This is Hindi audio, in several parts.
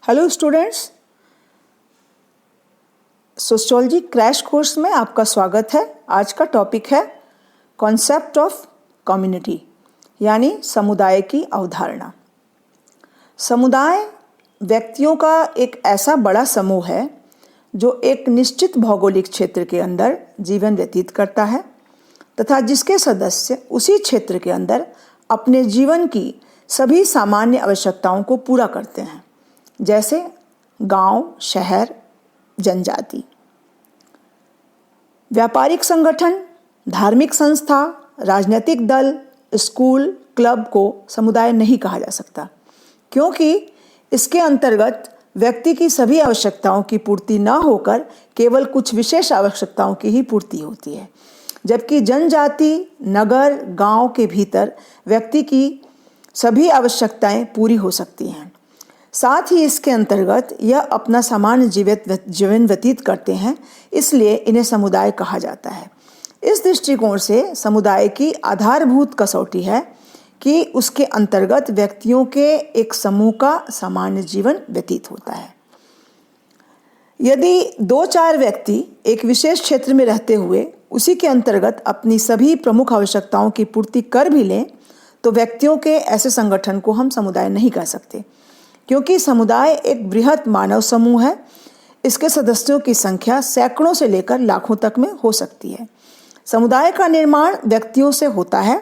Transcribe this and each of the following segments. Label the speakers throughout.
Speaker 1: Hello students, sociology crash course में आपका स्वागत है। आज का टॉपिक है कॉन्सेप्ट ऑफ कम्युनिटी यानी समुदाय की अवधारणा। समुदाय व्यक्तियों का एक ऐसा बड़ा समूह है जो एक निश्चित भौगोलिक क्षेत्र के अंदर जीवन व्यतीत करता है तथा जिसके सदस्य उसी क्षेत्र के अंदर अपने जीवन की सभी सामान्य आवश्यकताओं को पूरा करते हैं, जैसे गांव, शहर, जनजाति। व्यापारिक संगठन, धार्मिक संस्था, राजनीतिक दल, स्कूल, क्लब को समुदाय नहीं कहा जा सकता, क्योंकि इसके अंतर्गत व्यक्ति की सभी आवश्यकताओं की पूर्ति न होकर केवल कुछ विशेष आवश्यकताओं की ही पूर्ति होती है। जबकि जनजाति, नगर, गांव के भीतर व्यक्ति की सभी आवश्यकताएं पूरी हो सकती हैं। साथ ही इसके अंतर्गत यह अपना सामान्य जीवन व्यतीत करते हैं, इसलिए इन्हें समुदाय कहा जाता है। इस दृष्टिकोण से समुदाय की आधारभूत कसौटी है कि उसके अंतर्गत व्यक्तियों के एक समूह का सामान्य जीवन व्यतीत होता है। यदि 2-4 व्यक्ति एक विशेष क्षेत्र में रहते हुए उसी के अंतर्गत अपनी सभी प्रमुख आवश्यकताओं की पूर्ति कर भी लें, तो व्यक्तियों के ऐसे संगठन को हम समुदाय नहीं कह सकते, क्योंकि समुदाय एक बृहत मानव समूह है। इसके सदस्यों की संख्या सैकड़ों से लेकर लाखों तक में हो सकती है। समुदाय का निर्माण व्यक्तियों से होता है,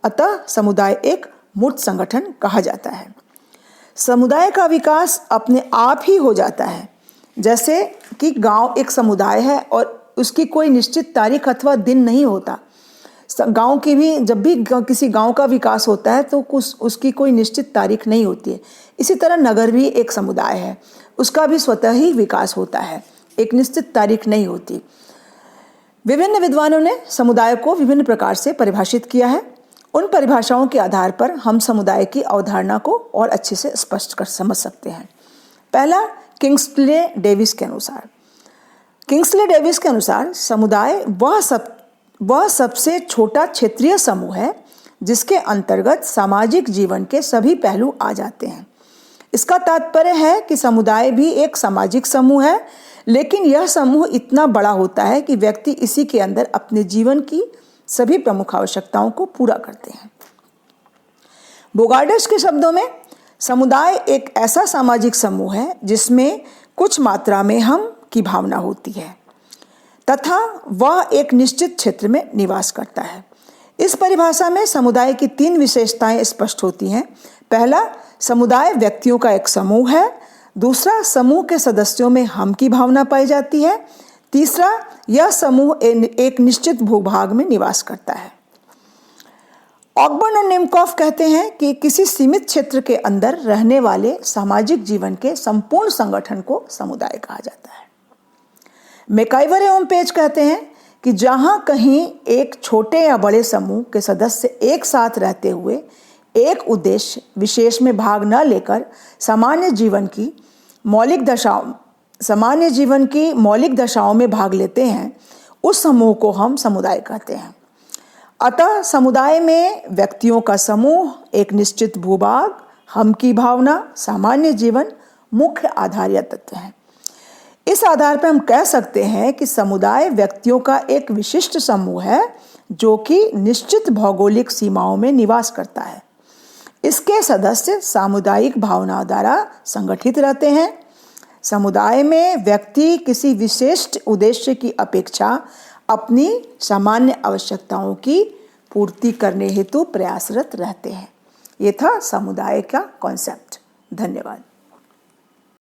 Speaker 1: अतः समुदाय एक मूर्त संगठन कहा जाता है। समुदाय का विकास अपने आप ही हो जाता है, जैसे कि गांव एक समुदाय है और उसकी कोई निश्चित तारीख अथवा दिन नहीं होता। गांव की भी जब भी किसी गांव का विकास होता है तो उसकी कोई निश्चित तारीख नहीं होती है। इसी तरह नगर भी एक समुदाय है, उसका भी स्वतः ही विकास होता है, एक निश्चित तारीख नहीं होती। विभिन्न विद्वानों ने समुदाय को विभिन्न प्रकार से परिभाषित किया है। उन परिभाषाओं के आधार पर हम समुदाय की अवधारणा को और अच्छे से स्पष्ट कर समझ सकते हैं। पहला, किंग्सले डेविस के अनुसार समुदाय वह सबसे छोटा क्षेत्रीय समूह है जिसके अंतर्गत सामाजिक जीवन के सभी पहलू आ जाते हैं। इसका तात्पर्य है कि समुदाय भी एक सामाजिक समूह है, लेकिन यह समूह इतना बड़ा होता है कि व्यक्ति इसी के अंदर अपने जीवन की सभी प्रमुख आवश्यकताओं को पूरा करते हैं। बोगार्डस के शब्दों में समुदाय एक ऐसा सामाजिक समूह है जिसमें कुछ मात्रा में हम की भावना होती है तथा वह एक निश्चित क्षेत्र में निवास करता है। इस परिभाषा में समुदाय की 3 विशेषताएं स्पष्ट होती हैं। पहला, समुदाय व्यक्तियों का एक समूह है। दूसरा, समूह के सदस्यों में हम की भावना पाई जाती है। तीसरा, यह समूह एक निश्चित भूभाग में निवास करता है। ऑकबर्न और निमकॉफ कहते हैं कि किसी सीमित क्षेत्र के अंदर रहने वाले सामाजिक जीवन के संपूर्ण संगठन को समुदाय कहा जाता है। मैकाइवर एवं पेज कहते हैं कि जहां कहीं एक छोटे या बड़े समूह के सदस्य एक साथ रहते हुए एक उद्देश्य विशेष में भाग न लेकर सामान्य जीवन की मौलिक दशाओं में भाग लेते हैं, उस समूह को हम समुदाय कहते हैं। अतः समुदाय में व्यक्तियों का समूह, एक निश्चित भूभाग, हम की भावना, सामान्य जीवन मुख्य आधार या तत्व हैं। इस आधार पर हम कह सकते हैं कि समुदाय व्यक्तियों का एक विशिष्ट समूह है जो कि निश्चित भौगोलिक सीमाओं में निवास करता है। इसके सदस्य सामुदायिक भावनाओं द्वारा संगठित रहते हैं। समुदाय में व्यक्ति किसी विशिष्ट उद्देश्य की अपेक्षा अपनी सामान्य आवश्यकताओं की पूर्ति करने हेतु प्रयासरत रहते हैं। ये था समुदाय का कॉन्सेप्ट। धन्यवाद।